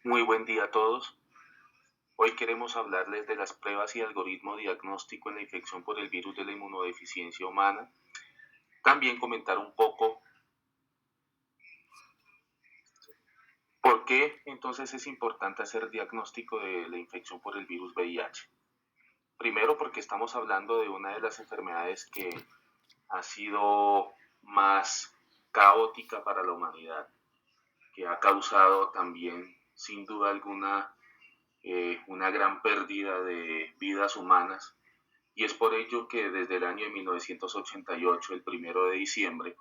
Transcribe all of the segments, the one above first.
Muy buen día a todos. Hoy queremos hablarles de las pruebas y algoritmo diagnóstico en la infección por el virus de la inmunodeficiencia humana. También comentar un poco por qué entonces es importante hacer diagnóstico de la infección por el virus VIH. Primero porque estamos hablando de una de las enfermedades que ha sido más caótica para la humanidad, que ha causado también sin duda alguna una gran pérdida de vidas humanas. Y es por ello que desde el año de 1988, el 1 de diciembre,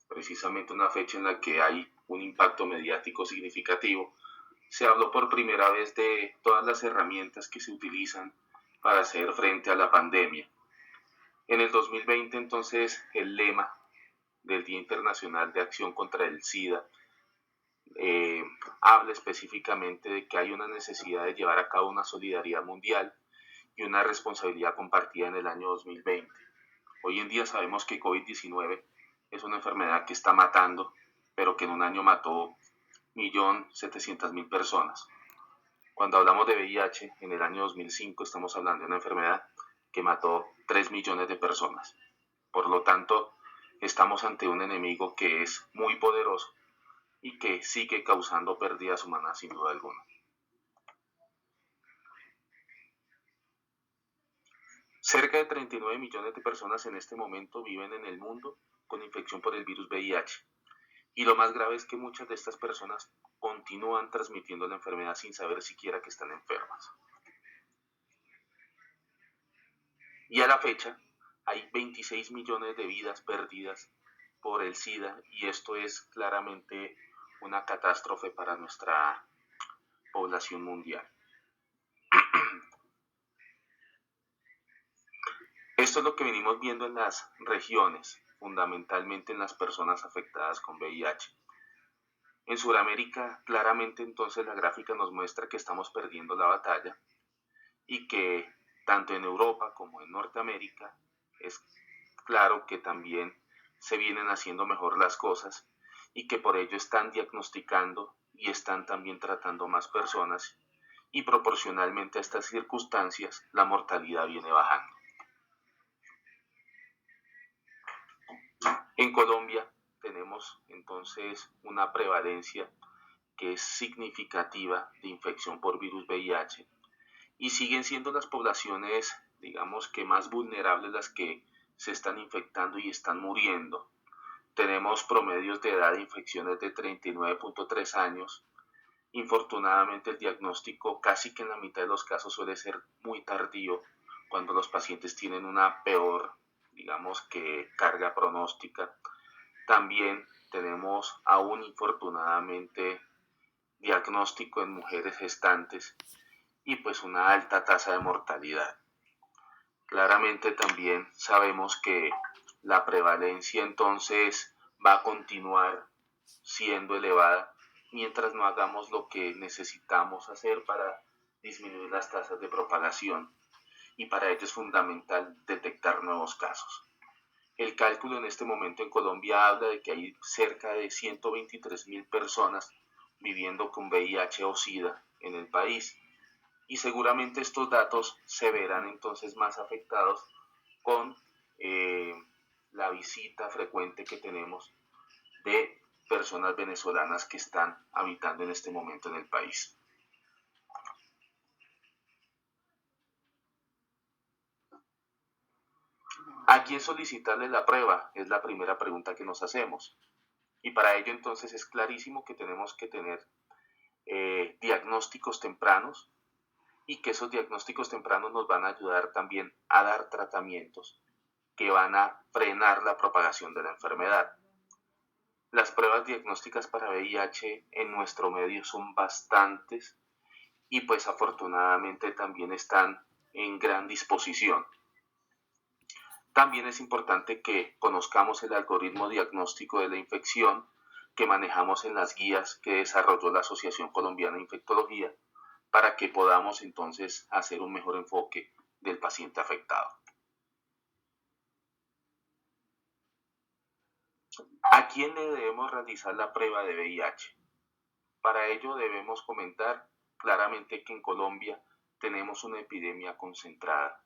precisamente una fecha en la que hay un impacto mediático significativo, se habló por primera vez de todas las herramientas que se utilizan para hacer frente a la pandemia. En el 2020, entonces, el lema del Día Internacional de Acción contra el SIDA eh, habla específicamente de que hay una necesidad de llevar a cabo una solidaridad mundial y una responsabilidad compartida en el año 2020. Hoy en día sabemos que COVID-19 es una enfermedad que está matando, pero que en un año mató 1.700.000 personas. Cuando hablamos de VIH, en el año 2005 estamos hablando de una enfermedad que mató 3 millones de personas. Por lo tanto, estamos ante un enemigo que es muy poderoso y que sigue causando pérdidas humanas sin duda alguna. Cerca de 39 millones de personas en este momento viven en el mundo con infección por el virus VIH. Y lo más grave es que muchas de estas personas continúan transmitiendo la enfermedad sin saber siquiera que están enfermas. Y a la fecha hay 26 millones de vidas perdidas por el SIDA y esto es claramente una catástrofe para nuestra población mundial. Esto es lo que venimos viendo en las regiones, fundamentalmente en las personas afectadas con VIH. En Sudamérica, claramente entonces la gráfica nos muestra que estamos perdiendo la batalla y que tanto en Europa como en Norteamérica es claro que también se vienen haciendo mejor las cosas y que por ello están diagnosticando y están también tratando más personas y proporcionalmente a estas circunstancias la mortalidad viene bajando. En Colombia tenemos entonces una prevalencia que es significativa de infección por virus VIH y siguen siendo las poblaciones, digamos que más vulnerables las que se están infectando y están muriendo. Tenemos promedios de edad de infecciones de 39.3 años. Infortunadamente el diagnóstico casi que en la mitad de los casos suele ser muy tardío cuando los pacientes tienen una peor, digamos que carga pronóstica. También tenemos aún infortunadamente diagnóstico en mujeres gestantes y pues una alta tasa de mortalidad. Claramente también sabemos que la prevalencia entonces va a continuar siendo elevada mientras no hagamos lo que necesitamos hacer para disminuir las tasas de propagación y para ello es fundamental detectar nuevos casos. El cálculo en este momento en Colombia habla de que hay cerca de 123.000 personas viviendo con VIH o SIDA en el país y seguramente estos datos se verán entonces más afectados con eh, la visita frecuente que tenemos de personas venezolanas que están habitando en este momento en el país. ¿A quién solicitarle la prueba? Es la primera pregunta que nos hacemos. Y para ello entonces es clarísimo que tenemos que tener diagnósticos tempranos y que esos diagnósticos tempranos nos van a ayudar también a dar tratamientos que van a frenar la propagación de la enfermedad. Las pruebas diagnósticas para VIH en nuestro medio son bastantes y pues afortunadamente también están en gran disposición. También es importante que conozcamos el algoritmo diagnóstico de la infección que manejamos en las guías que desarrolló la Asociación Colombiana de Infectología para que podamos entonces hacer un mejor enfoque del paciente afectado. ¿A quién le debemos realizar la prueba de VIH? Para ello debemos comentar claramente que en Colombia tenemos una epidemia concentrada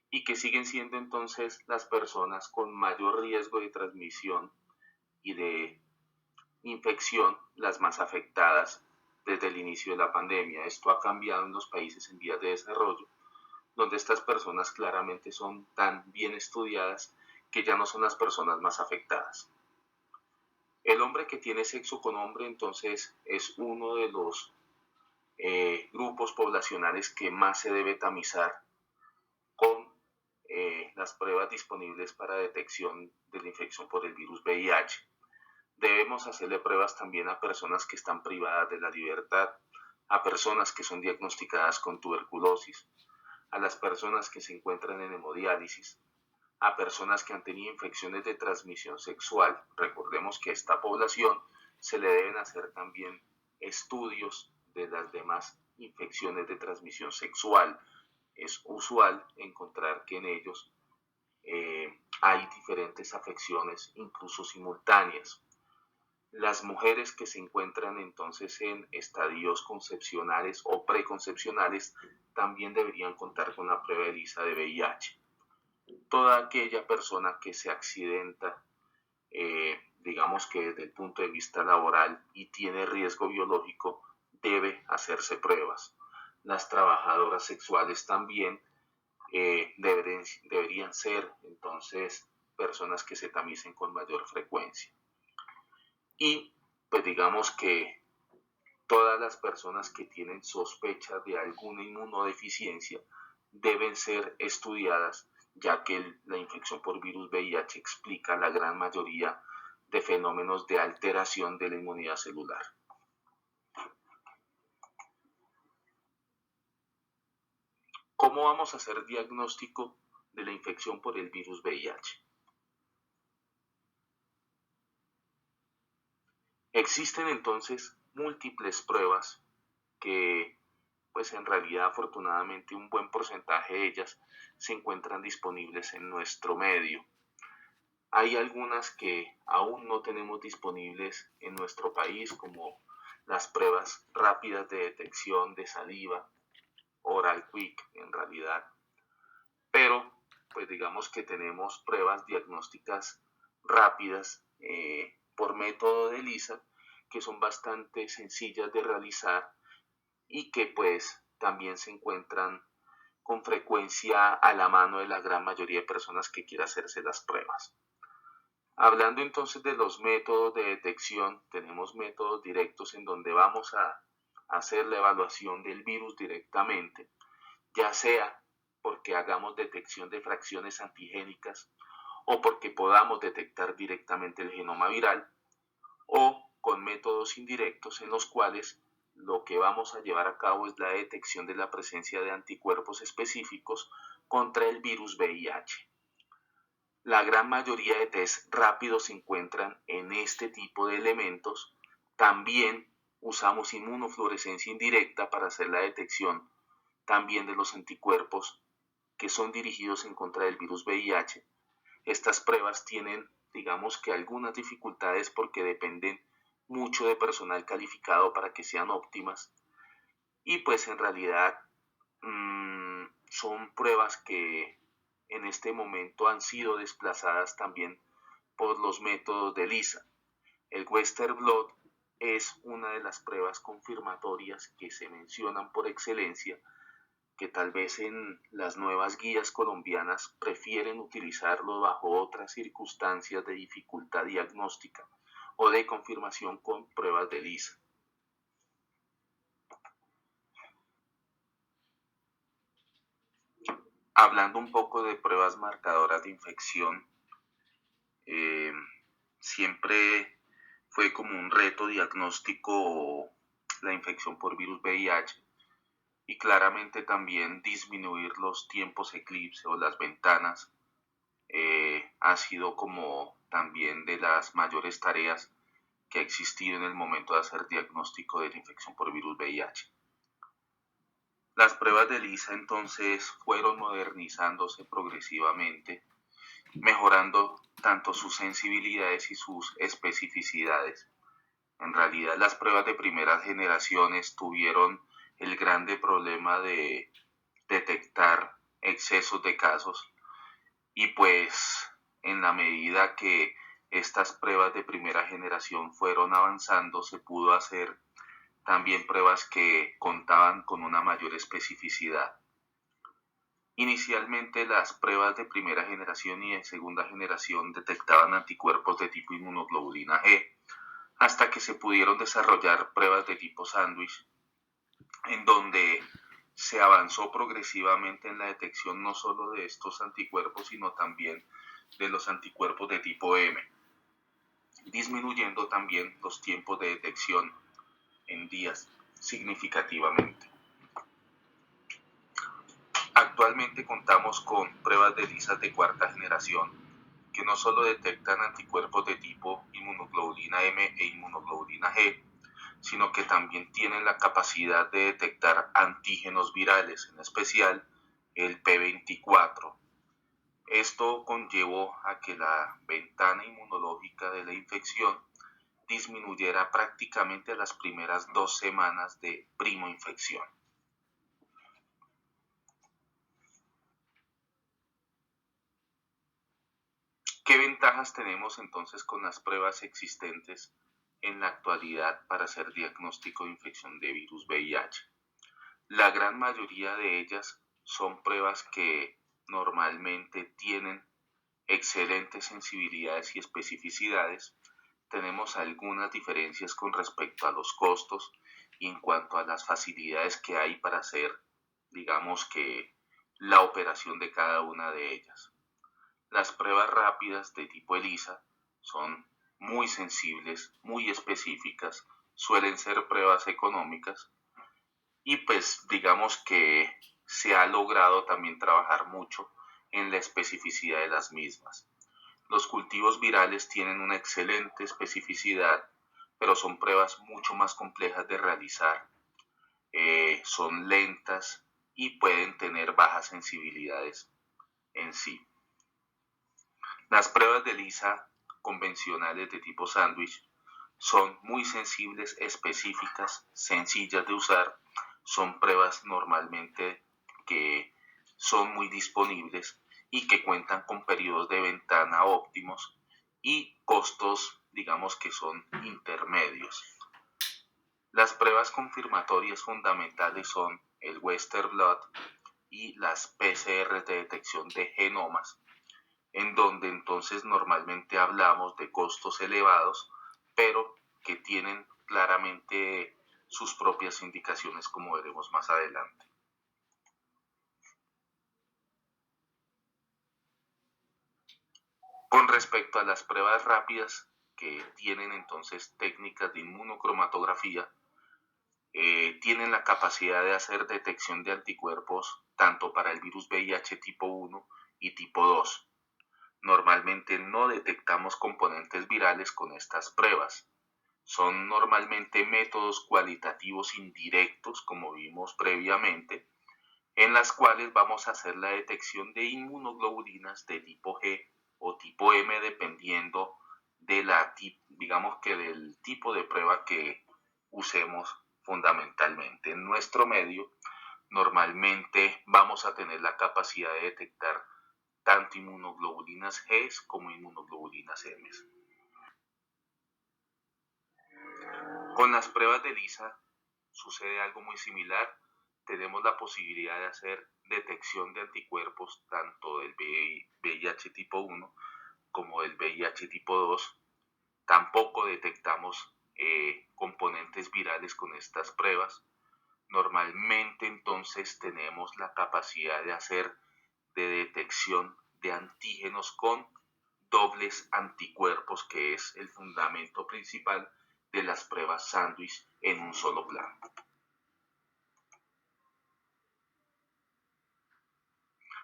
y que siguen siendo entonces las personas con mayor riesgo de transmisión y de infección las más afectadas desde el inicio de la pandemia. Esto ha cambiado en los países en vías de desarrollo, donde estas personas claramente son tan bien estudiadas que ya no son las personas más afectadas. El hombre que tiene sexo con hombre entonces es uno de los grupos poblacionales que más se debe tamizar con las pruebas disponibles para detección de la infección por el virus VIH. Debemos hacerle pruebas también a personas que están privadas de la libertad, a personas que son diagnosticadas con tuberculosis, a las personas que se encuentran en hemodiálisis, a personas que han tenido infecciones de transmisión sexual. Recordemos que a esta población se le deben hacer también estudios de las demás infecciones de transmisión sexual. Es usual encontrar que en ellos hay diferentes afecciones, incluso simultáneas. Las mujeres que se encuentran entonces en estadios concepcionales o preconcepcionales también deberían contar con la prueba ELISA de VIH. Toda aquella persona que se accidenta, digamos que desde el punto de vista laboral y tiene riesgo biológico, debe hacerse pruebas. Las trabajadoras sexuales también deberían ser entonces personas que se tamicen con mayor frecuencia. Y pues digamos que todas las personas que tienen sospecha de alguna inmunodeficiencia deben ser estudiadas, ya que la infección por virus VIH explica la gran mayoría de fenómenos de alteración de la inmunidad celular. ¿Cómo vamos a hacer diagnóstico de la infección por el virus VIH? Existen entonces múltiples pruebas que, pues en realidad afortunadamente un buen porcentaje de ellas se encuentran disponibles en nuestro medio. Hay algunas que aún no tenemos disponibles en nuestro país, como las pruebas rápidas de detección de saliva, oral quick en realidad, pero pues digamos que tenemos pruebas diagnósticas rápidas por método de ELISA que son bastante sencillas de realizar y que pues también se encuentran con frecuencia a la mano de la gran mayoría de personas que quiera hacerse las pruebas. Hablando entonces de los métodos de detección, tenemos métodos directos en donde vamos a hacer la evaluación del virus directamente, ya sea porque hagamos detección de fracciones antigénicas o porque podamos detectar directamente el genoma viral, o con métodos indirectos en los cuales lo que vamos a llevar a cabo es la detección de la presencia de anticuerpos específicos contra el virus VIH. La gran mayoría de test rápidos se encuentran en este tipo de elementos. También usamos inmunofluorescencia indirecta para hacer la detección también de los anticuerpos que son dirigidos en contra del virus VIH. Estas pruebas tienen, digamos que algunas dificultades porque dependen mucho de personal calificado para que sean óptimas y pues en realidad son pruebas que en este momento han sido desplazadas también por los métodos de ELISA. El Western Blot es una de las pruebas confirmatorias que se mencionan por excelencia, que tal vez en las nuevas guías colombianas prefieren utilizarlo bajo otras circunstancias de dificultad diagnóstica o de confirmación con pruebas de ELISA. Hablando un poco de pruebas marcadoras de infección, siempre fue como un reto diagnóstico la infección por virus VIH y claramente también disminuir los tiempos eclipse o las ventanas ha sido como también de las mayores tareas que ha existido en el momento de hacer diagnóstico de la infección por virus VIH. Las pruebas de ELISA entonces fueron modernizándose progresivamente, mejorando tanto sus sensibilidades y sus especificidades. En realidad las pruebas de primeras generaciones tuvieron el grande problema de detectar excesos de casos y pues en la medida que estas pruebas de primera generación fueron avanzando se pudo hacer también pruebas que contaban con una mayor especificidad. Inicialmente las pruebas de primera generación y de segunda generación detectaban anticuerpos de tipo inmunoglobulina G, hasta que se pudieron desarrollar pruebas de tipo sándwich, en donde se avanzó progresivamente en la detección no solo de estos anticuerpos, sino también de los anticuerpos de tipo M, disminuyendo también los tiempos de detección en días significativamente. Actualmente contamos con pruebas de ELISA de cuarta generación que no solo detectan anticuerpos de tipo inmunoglobulina M e inmunoglobulina G, sino que también tienen la capacidad de detectar antígenos virales, en especial el P24. Esto conllevó a que la ventana inmunológica de la infección disminuyera prácticamente a las primeras 2 semanas de primoinfección. ¿Qué ventajas tenemos entonces con las pruebas existentes en la actualidad para hacer diagnóstico de infección de virus VIH? La gran mayoría de ellas son pruebas que normalmente tienen excelentes sensibilidades y especificidades. Tenemos algunas diferencias con respecto a los costos y en cuanto a las facilidades que hay para hacer, digamos que, la operación de cada una de ellas. Las pruebas rápidas de tipo ELISA son muy sensibles, muy específicas, suelen ser pruebas económicas y pues digamos que se ha logrado también trabajar mucho en la especificidad de las mismas. Los cultivos virales tienen una excelente especificidad, pero son pruebas mucho más complejas de realizar, son lentas y pueden tener bajas sensibilidades en sí. Las pruebas de ELISA convencionales de tipo sándwich son muy sensibles, específicas, sencillas de usar, son pruebas normalmente que son muy disponibles y que cuentan con periodos de ventana óptimos y costos, digamos que son intermedios. Las pruebas confirmatorias fundamentales son el Western Blot y las PCR de detección de genomas, en donde entonces normalmente hablamos de costos elevados, pero que tienen claramente sus propias indicaciones, como veremos más adelante. Con respecto a las pruebas rápidas, que tienen entonces técnicas de inmunocromatografía, tienen la capacidad de hacer detección de anticuerpos tanto para el virus VIH tipo 1 y tipo 2. Normalmente no detectamos componentes virales con estas pruebas. Son normalmente métodos cualitativos indirectos, como vimos previamente, en las cuales vamos a hacer la detección de inmunoglobulinas de tipo G o tipo M, dependiendo de digamos que del tipo de prueba que usemos fundamentalmente. En nuestro medio, normalmente vamos a tener la capacidad de detectar tanto inmunoglobulinas G como inmunoglobulinas M. Con las pruebas de ELISA sucede algo muy similar. Tenemos la posibilidad de hacer detección de anticuerpos tanto del VIH tipo 1 como del VIH tipo 2. Tampoco detectamos componentes virales con estas pruebas. Normalmente entonces tenemos la capacidad de hacer de detección de antígenos con dobles anticuerpos, que es el fundamento principal de las pruebas sándwich en un solo plan.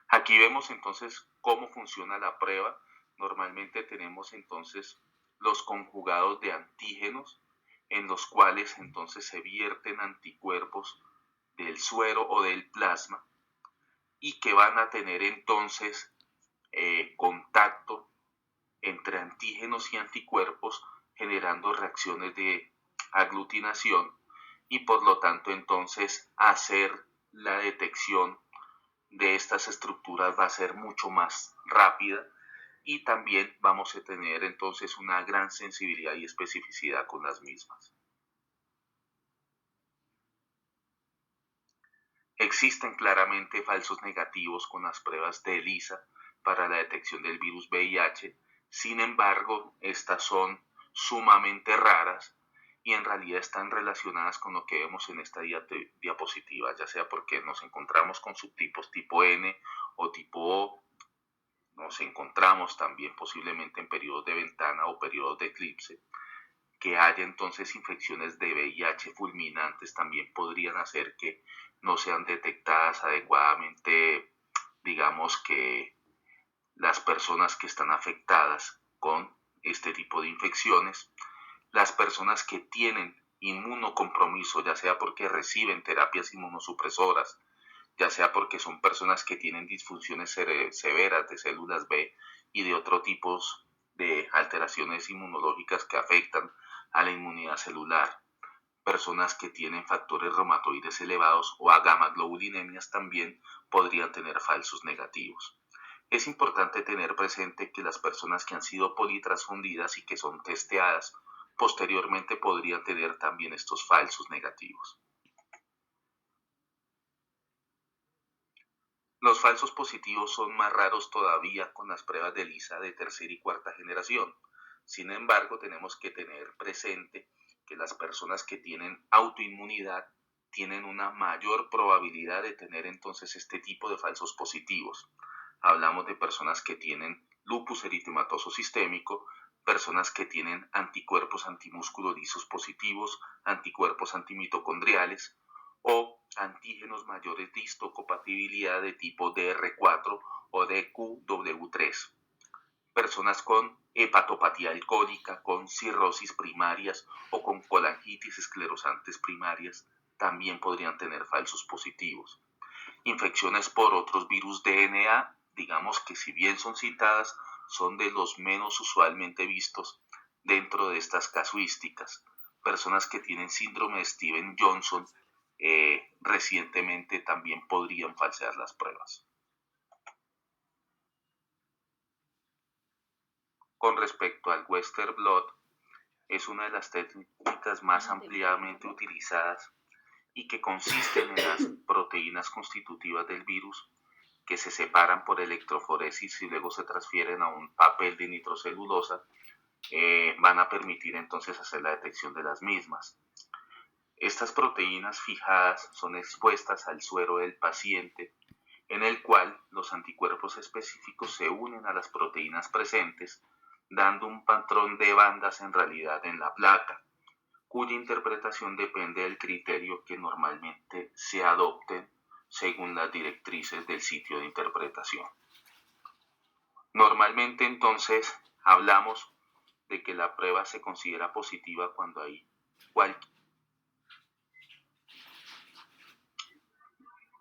Aquí vemos entonces cómo funciona la prueba. Normalmente tenemos entonces los conjugados de antígenos en los cuales entonces se vierten anticuerpos del suero o del plasma y que van a tener entonces contacto entre antígenos y anticuerpos generando reacciones de aglutinación y por lo tanto entonces hacer la detección de estas estructuras va a ser mucho más rápida y también vamos a tener entonces una gran sensibilidad y especificidad con las mismas. Existen claramente falsos negativos con las pruebas de ELISA para la detección del virus VIH, sin embargo, estas son sumamente raras y en realidad están relacionadas con lo que vemos en esta diapositiva, ya sea porque nos encontramos con subtipos tipo N o tipo O, nos encontramos también posiblemente en periodos de ventana o periodos de eclipse, que haya entonces infecciones de VIH fulminantes también podrían hacer que no sean detectadas adecuadamente, digamos que las personas que están afectadas con este tipo de infecciones, las personas que tienen inmunocompromiso, ya sea porque reciben terapias inmunosupresoras, ya sea porque son personas que tienen disfunciones severas de células B y de otros tipos de alteraciones inmunológicas que afectan a la inmunidad celular, personas que tienen factores reumatoides elevados o a gamma-globulинemias también podrían tener falsos negativos. Es importante tener presente que las personas que han sido politransfundidas y que son testeadas posteriormente podrían tener también estos falsos negativos. Los falsos positivos son más raros todavía con las pruebas de ELISA de tercera y cuarta generación. Sin embargo, tenemos que tener presente que las personas que tienen autoinmunidad tienen una mayor probabilidad de tener entonces este tipo de falsos positivos. Hablamos de personas que tienen lupus eritematoso sistémico, personas que tienen anticuerpos antimúsculo-lisos positivos, anticuerpos antimitocondriales o antígenos mayores de histocompatibilidad de tipo DR4 o DQW3. Personas con hepatopatía alcohólica, con cirrosis primarias o con colangitis esclerosantes primarias también podrían tener falsos positivos. Infecciones por otros virus DNA, digamos que si bien son citadas, son de los menos usualmente vistos dentro de estas casuísticas. Personas que tienen síndrome de Steven-Johnson recientemente también podrían falsear las pruebas. Con respecto al Western blot, es una de las técnicas más ampliamente utilizadas y que consisten en las proteínas constitutivas del virus que se separan por electroforesis y luego se transfieren a un papel de nitrocelulosa, van a permitir entonces hacer la detección de las mismas. Estas proteínas fijadas son expuestas al suero del paciente, en el cual los anticuerpos específicos se unen a las proteínas presentes, dando un patrón de bandas en realidad en la placa, cuya interpretación depende del criterio que normalmente se adopte según las directrices del sitio de interpretación. Normalmente entonces hablamos de que la prueba se considera positiva cuando hay cualquier.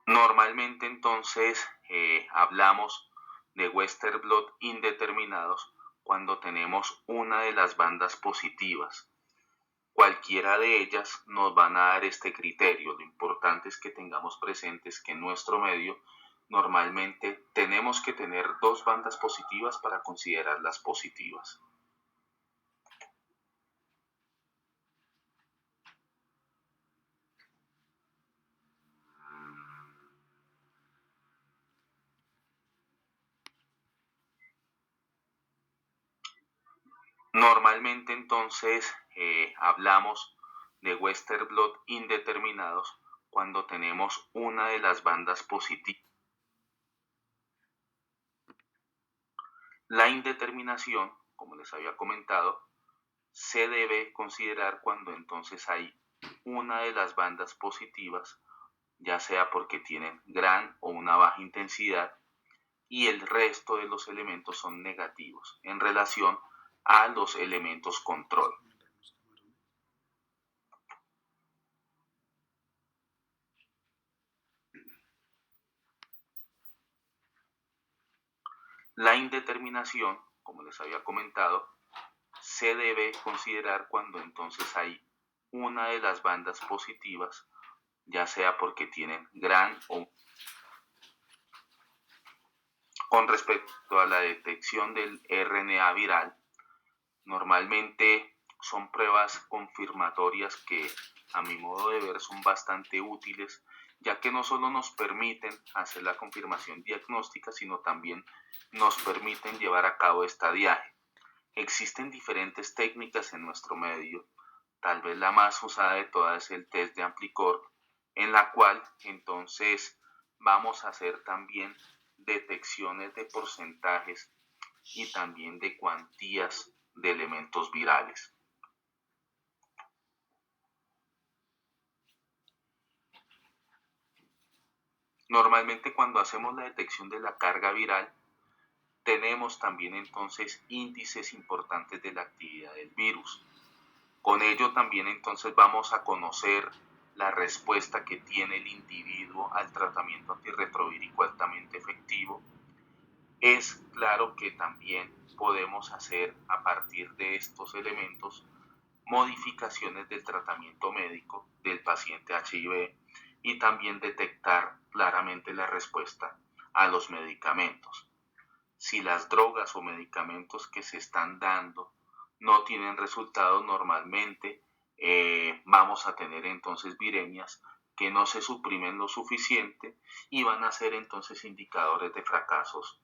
Normalmente entonces hablamos de Western blot indeterminados cuando tenemos una de las bandas positivas. Cualquiera de ellas nos van a dar este criterio. Lo importante es que tengamos presentes que en nuestro medio normalmente tenemos que tener dos bandas positivas para considerarlas positivas. Normalmente entonces hablamos de Western blot indeterminados cuando tenemos una de las bandas positivas. La indeterminación, como les había comentado, se debe considerar cuando entonces hay una de las bandas positivas, ya sea porque tienen gran o una baja intensidad, y el resto de los elementos son negativos en relación a los elementos control. La indeterminación, como les había comentado, se debe considerar cuando entonces hay una de las bandas positivas, ya sea porque tienen gran o con respecto a la detección del RNA viral, normalmente son pruebas confirmatorias que a mi modo de ver son bastante útiles, ya que no solo nos permiten hacer la confirmación diagnóstica, sino también nos permiten llevar a cabo estadiaje. Existen diferentes técnicas en nuestro medio, tal vez la más usada de todas es el test de Amplicor, en la cual entonces vamos a hacer también detecciones de porcentajes y también de cuantías de elementos virales. Normalmente cuando hacemos la detección de la carga viral, tenemos también entonces índices importantes de la actividad del virus. Con ello también entonces vamos a conocer la respuesta que tiene el individuo al tratamiento antirretrovírico altamente efectivo. Es claro que también podemos hacer a partir de estos elementos modificaciones del tratamiento médico del paciente HIV y también detectar claramente la respuesta a los medicamentos. Si las drogas o medicamentos que se están dando no tienen resultados, normalmente vamos a tener entonces viremias que no se suprimen lo suficiente y van a ser entonces indicadores de fracasos.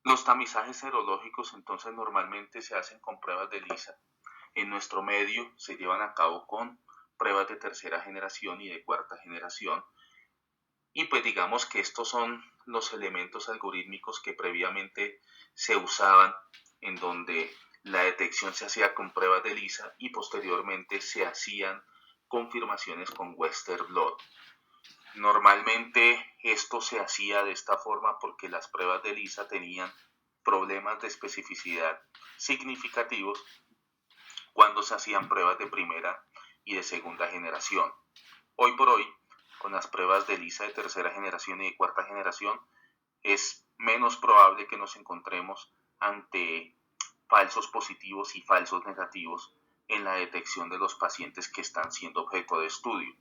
Los tamizajes serológicos entonces normalmente se hacen con pruebas de ELISA. En nuestro medio se llevan a cabo con pruebas de tercera generación y de cuarta generación. Y pues digamos que estos son los elementos algorítmicos que previamente se usaban, en donde la detección se hacía con pruebas de ELISA y posteriormente se hacían confirmaciones con Western blot. Normalmente esto se hacía de esta forma porque las pruebas de ELISA tenían problemas de especificidad significativos cuando se hacían pruebas de primera y de segunda generación. Hoy por hoy, con las pruebas de ELISA de tercera generación y de cuarta generación, es menos probable que nos encontremos ante falsos positivos y falsos negativos en la detección de los pacientes que están siendo objeto de estudio.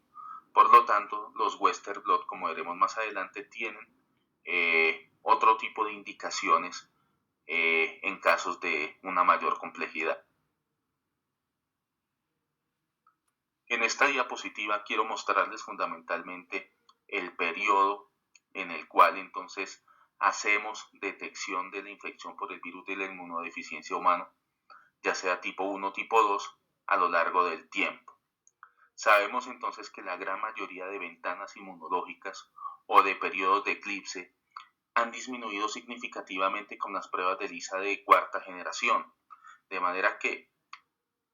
Por lo tanto, los Western blot, como veremos más adelante, tienen otro tipo de indicaciones en casos de una mayor complejidad. En esta diapositiva quiero mostrarles fundamentalmente el periodo en el cual entonces hacemos detección de la infección por el virus de la inmunodeficiencia humana, ya sea tipo 1 o tipo 2, a lo largo del tiempo. Sabemos entonces que la gran mayoría de ventanas inmunológicas o de periodos de eclipse han disminuido significativamente con las pruebas de ELISA de cuarta generación, de manera que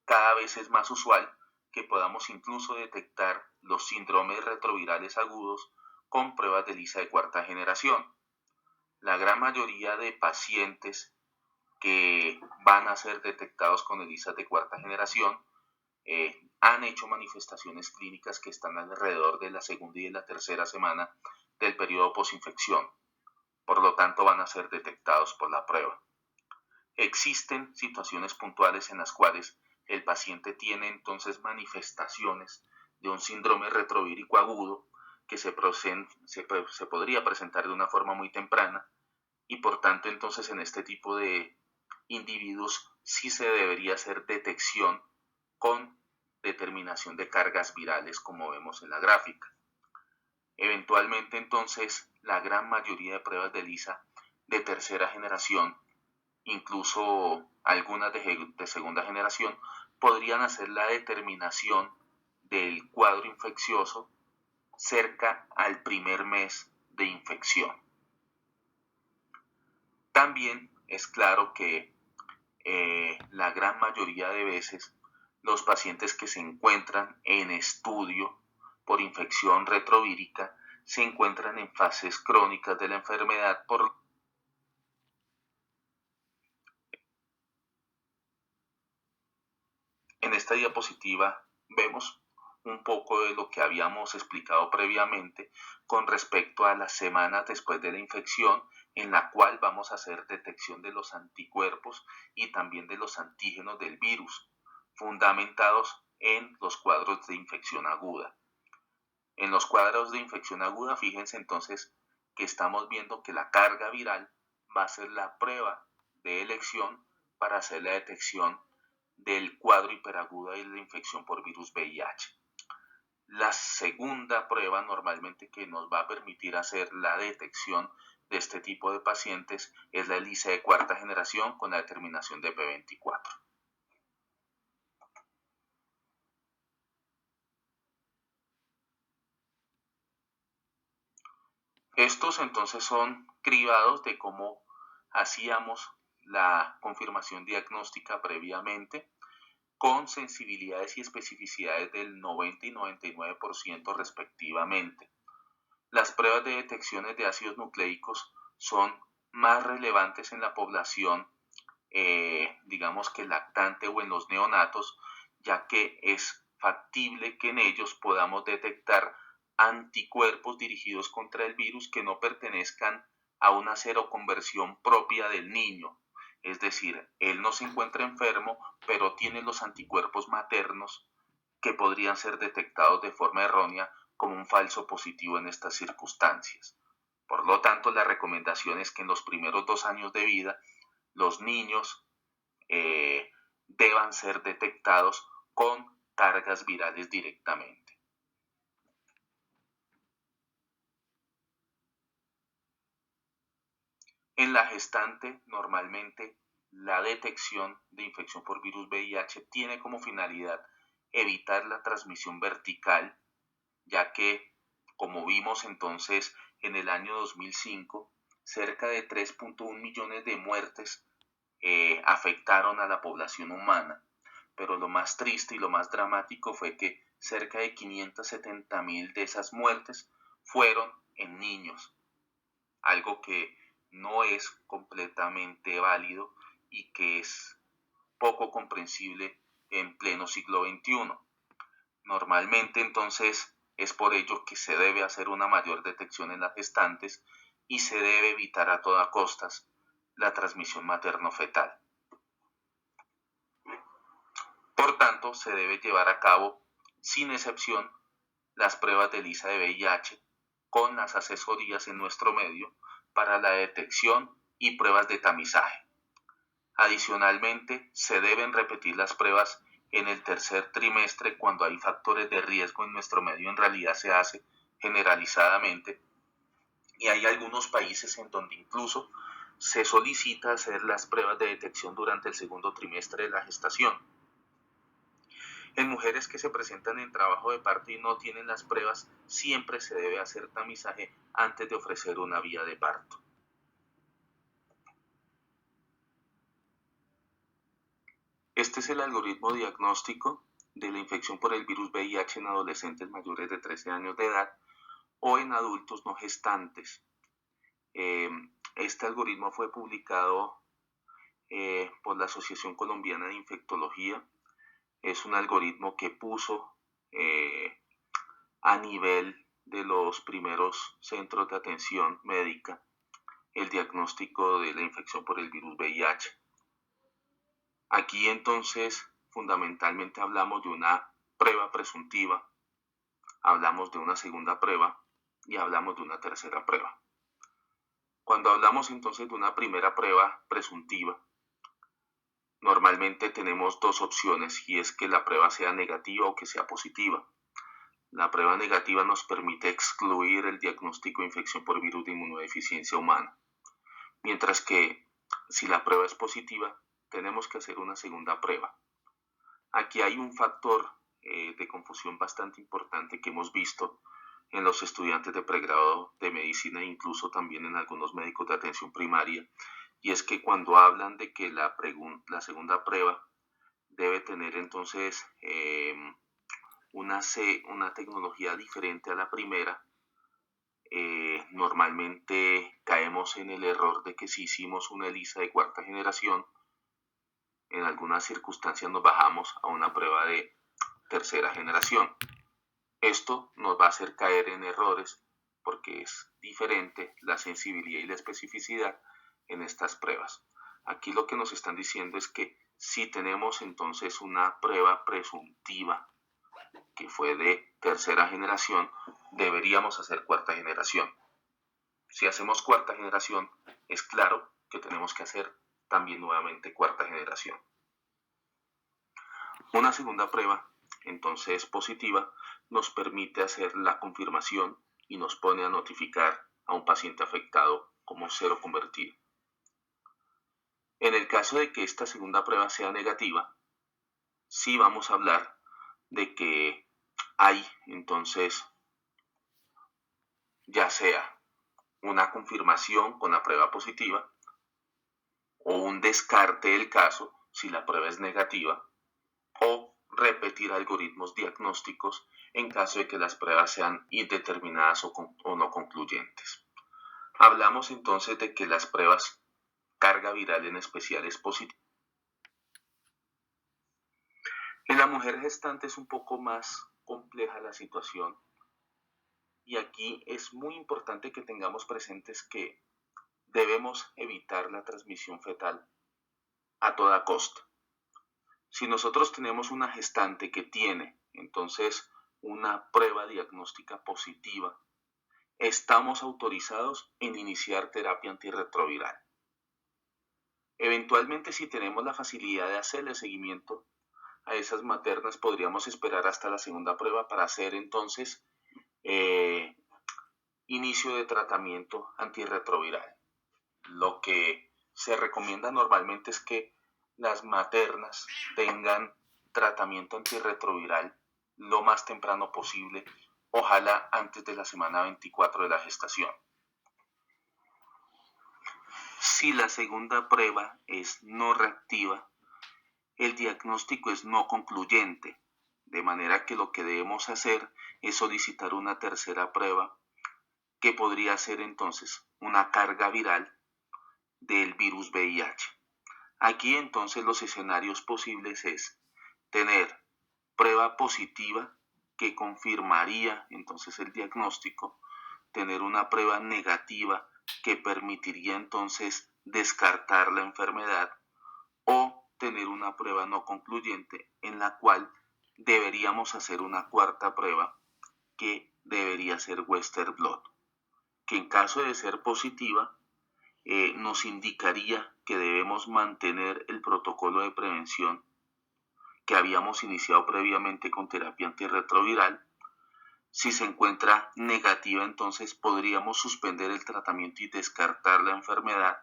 cada vez es más usual que podamos incluso detectar los síndromes retrovirales agudos con pruebas de ELISA de cuarta generación. La gran mayoría de pacientes que van a ser detectados con ELISA de cuarta generación han hecho manifestaciones clínicas que están alrededor de la segunda y de la tercera semana del periodo posinfección. Por lo tanto, van a ser detectados por la prueba. Existen situaciones puntuales en las cuales el paciente tiene entonces manifestaciones de un síndrome retrovírico agudo que se podría presentar de una forma muy temprana y por tanto entonces en este tipo de individuos sí se debería hacer detección con determinación de cargas virales como vemos en la gráfica. Eventualmente entonces la gran mayoría de pruebas de ELISA de tercera generación, incluso algunas de segunda generación, podrían hacer la determinación del cuadro infeccioso cerca al primer mes de infección. También es claro que la gran mayoría de veces los pacientes que se encuentran en estudio por infección retrovírica se encuentran en fases crónicas de la enfermedad. En esta diapositiva vemos un poco de lo que habíamos explicado previamente con respecto a las semanas después de la infección en la cual vamos a hacer detección de los anticuerpos y también de los antígenos del virus, fundamentados en los cuadros de infección aguda. En los cuadros de infección aguda, fíjense entonces que estamos viendo que la carga viral va a ser la prueba de elección para hacer la detección del cuadro hiperagudo y de la infección por virus VIH. La segunda prueba normalmente que nos va a permitir hacer la detección de este tipo de pacientes es la ELISA de cuarta generación con la determinación de P24. Estos entonces son cribados de cómo hacíamos la confirmación diagnóstica previamente, con sensibilidades y especificidades del 90 y 99% respectivamente. Las pruebas de detecciones de ácidos nucleicos son más relevantes en la población, digamos que lactante o en los neonatos, ya que es factible que en ellos podamos detectar anticuerpos dirigidos contra el virus que no pertenezcan a una seroconversión propia del niño. Es decir, él no se encuentra enfermo, pero tiene los anticuerpos maternos que podrían ser detectados de forma errónea como un falso positivo en estas circunstancias. Por lo tanto, la recomendación es que en los primeros 2 años de vida los niños deban ser detectados con cargas virales directamente. En la gestante, normalmente, la detección de infección por virus VIH tiene como finalidad evitar la transmisión vertical, ya que, como vimos entonces en el año 2005, cerca de 3.1 millones de muertes afectaron a la población humana. Pero lo más triste y lo más dramático fue que cerca de 570.000 de esas muertes fueron en niños, algo que no es completamente válido y que es poco comprensible en pleno siglo XXI. Normalmente entonces es por ello que se debe hacer una mayor detección en las gestantes y se debe evitar a toda costa la transmisión materno-fetal. Por tanto, se debe llevar a cabo, sin excepción, las pruebas de ELISA de VIH con las asesorías en nuestro medio para la detección y pruebas de tamizaje. Adicionalmente, se deben repetir las pruebas en el tercer trimestre cuando hay factores de riesgo en nuestro medio. En realidad se hace generalizadamente y hay algunos países en donde incluso se solicita hacer las pruebas de detección durante el segundo trimestre de la gestación. En mujeres que se presentan en trabajo de parto y no tienen las pruebas, siempre se debe hacer tamizaje antes de ofrecer una vía de parto. Este es el algoritmo diagnóstico de la infección por el virus VIH en adolescentes mayores de 13 años de edad o en adultos no gestantes. Este algoritmo fue publicado por la Asociación Colombiana de Infectología. Es un algoritmo que puso a nivel de los primeros centros de atención médica el diagnóstico de la infección por el virus VIH. Aquí entonces fundamentalmente hablamos de una prueba presuntiva, hablamos de una segunda prueba y hablamos de una tercera prueba. Cuando hablamos entonces de una primera prueba presuntiva, normalmente tenemos dos opciones y es que la prueba sea negativa o que sea positiva. La prueba negativa nos permite excluir el diagnóstico de infección por virus de inmunodeficiencia humana, mientras que si la prueba es positiva, tenemos que hacer una segunda prueba. Aquí hay un factor de confusión bastante importante que hemos visto en los estudiantes de pregrado de medicina e incluso también en algunos médicos de atención primaria, y es que cuando hablan de que la segunda prueba debe tener entonces una tecnología diferente a la primera, normalmente caemos en el error de que si hicimos una ELISA de cuarta generación, en algunas circunstancias nos bajamos a una prueba de tercera generación. Esto nos va a hacer caer en errores porque es diferente la sensibilidad y la especificidad en estas pruebas. Aquí lo que nos están diciendo es que si tenemos entonces una prueba presuntiva que fue de tercera generación, deberíamos hacer cuarta generación. Si hacemos cuarta generación, es claro que tenemos que hacer también nuevamente cuarta generación. Una segunda prueba, entonces positiva, nos permite hacer la confirmación y nos pone a notificar a un paciente afectado como cero convertido. En el caso de que esta segunda prueba sea negativa, sí vamos a hablar de que hay entonces ya sea una confirmación con la prueba positiva o un descarte del caso si la prueba es negativa, o repetir algoritmos diagnósticos en caso de que las pruebas sean indeterminadas o no concluyentes. Hablamos entonces de que las pruebas carga viral en especial es positiva. En la mujer gestante es un poco más compleja la situación y aquí es muy importante que tengamos presentes que debemos evitar la transmisión fetal a toda costa. Si nosotros tenemos una gestante que tiene entonces una prueba diagnóstica positiva, estamos autorizados en iniciar terapia antirretroviral. Eventualmente, si tenemos la facilidad de hacerle seguimiento a esas maternas, podríamos esperar hasta la segunda prueba para hacer entonces inicio de tratamiento antirretroviral. Lo que se recomienda normalmente es que las maternas tengan tratamiento antirretroviral lo más temprano posible, ojalá antes de la semana 24 de la gestación. Si la segunda prueba es no reactiva, el diagnóstico es no concluyente, de manera que lo que debemos hacer es solicitar una tercera prueba que podría ser entonces una carga viral del virus VIH. Aquí entonces los escenarios posibles es tener prueba positiva que confirmaría entonces el diagnóstico, tener una prueba negativa que permitiría entonces descartar la enfermedad o tener una prueba no concluyente en la cual deberíamos hacer una cuarta prueba que debería ser Western blot, que en caso de ser positiva nos indicaría que debemos mantener el protocolo de prevención que habíamos iniciado previamente con terapia antirretroviral. Si se encuentra negativa, entonces podríamos suspender el tratamiento y descartar la enfermedad.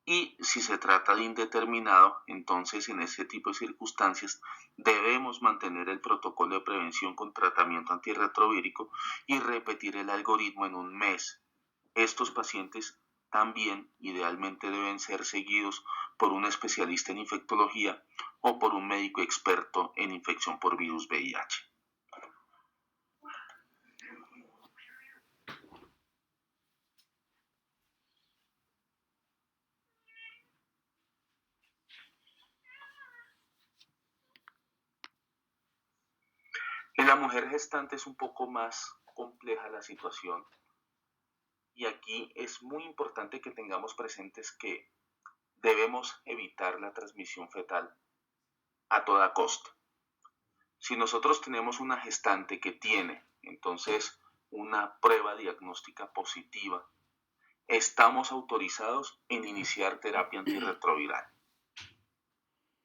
Y si se trata de indeterminado, entonces en ese tipo de circunstancias debemos mantener el protocolo de prevención con tratamiento antirretrovírico y repetir el algoritmo en un mes. Estos pacientes también idealmente deben ser seguidos por un especialista en infectología o por un médico experto en infección por virus VIH. En la mujer gestante es un poco más compleja la situación y aquí es muy importante que tengamos presentes que debemos evitar la transmisión fetal a toda costa. Si nosotros tenemos una gestante que tiene entonces una prueba diagnóstica positiva, estamos autorizados en iniciar terapia antirretroviral.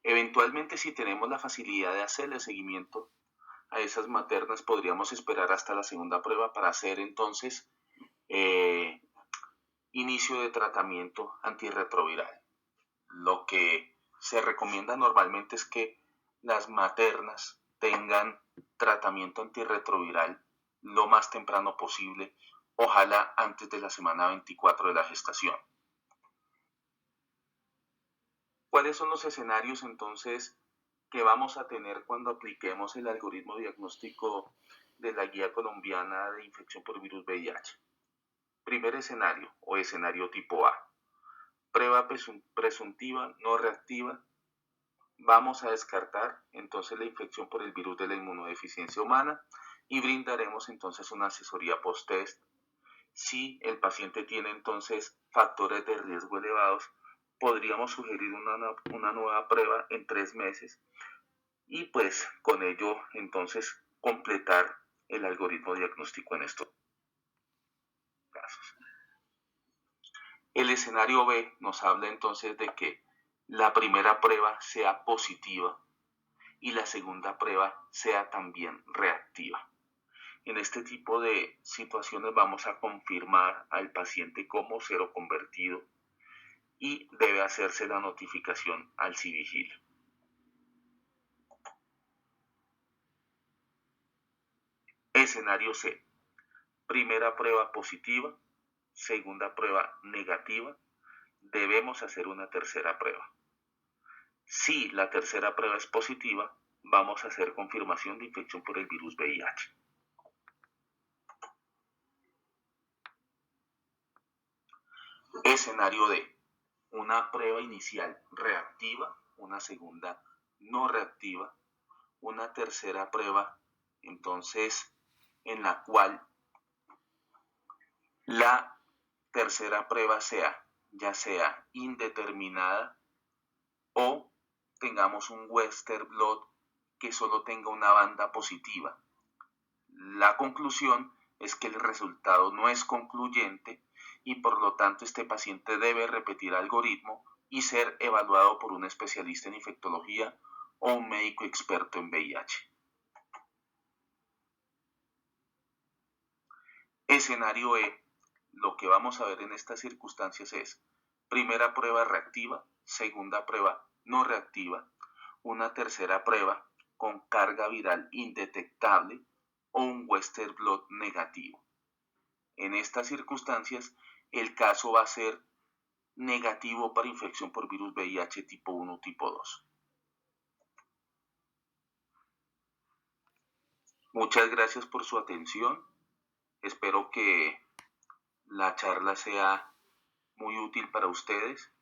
Eventualmente, si tenemos la facilidad de hacerle seguimiento a esas maternas, podríamos esperar hasta la segunda prueba para hacer entonces inicio de tratamiento antirretroviral. Lo que se recomienda normalmente es que las maternas tengan tratamiento antirretroviral lo más temprano posible, ojalá antes de la semana 24 de la gestación. ¿Cuáles son los escenarios entonces que vamos a tener cuando apliquemos el algoritmo diagnóstico de la Guía Colombiana de Infección por Virus VIH? Primer escenario o escenario tipo A. Prueba presuntiva no reactiva. Vamos a descartar entonces la infección por el virus de la inmunodeficiencia humana y brindaremos entonces una asesoría post-test. Si el paciente tiene entonces factores de riesgo elevados, podríamos sugerir una nueva prueba en 3 meses y pues con ello entonces completar el algoritmo diagnóstico en estos casos. El escenario B nos habla entonces de que la primera prueba sea positiva y la segunda prueba sea también reactiva. En este tipo de situaciones vamos a confirmar al paciente como seroconvertido y debe hacerse la notificación al CIVIGIL. Escenario C. Primera prueba positiva, segunda prueba negativa, debemos hacer una tercera prueba. Si la tercera prueba es positiva, vamos a hacer confirmación de infección por el virus VIH. Escenario D. Una prueba inicial reactiva, una segunda no reactiva, una tercera prueba, entonces, en la cual la tercera prueba sea, ya sea indeterminada o tengamos un Western blot que solo tenga una banda positiva. La conclusión es que el resultado no es concluyente y por lo tanto este paciente debe repetir algoritmo y ser evaluado por un especialista en infectología o un médico experto en VIH. Escenario E. Lo que vamos a ver en estas circunstancias es primera prueba reactiva, segunda prueba no reactiva, una tercera prueba con carga viral indetectable o un Western blot negativo. En estas circunstancias, el caso va a ser negativo para infección por virus VIH tipo 1 o tipo 2. Muchas gracias por su atención. Espero que la charla sea muy útil para ustedes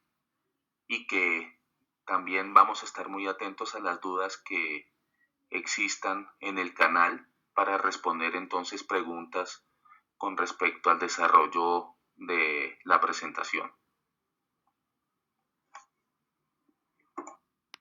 y que también vamos a estar muy atentos a las dudas que existan en el canal para responder entonces preguntas con respecto al desarrollo de la presentación.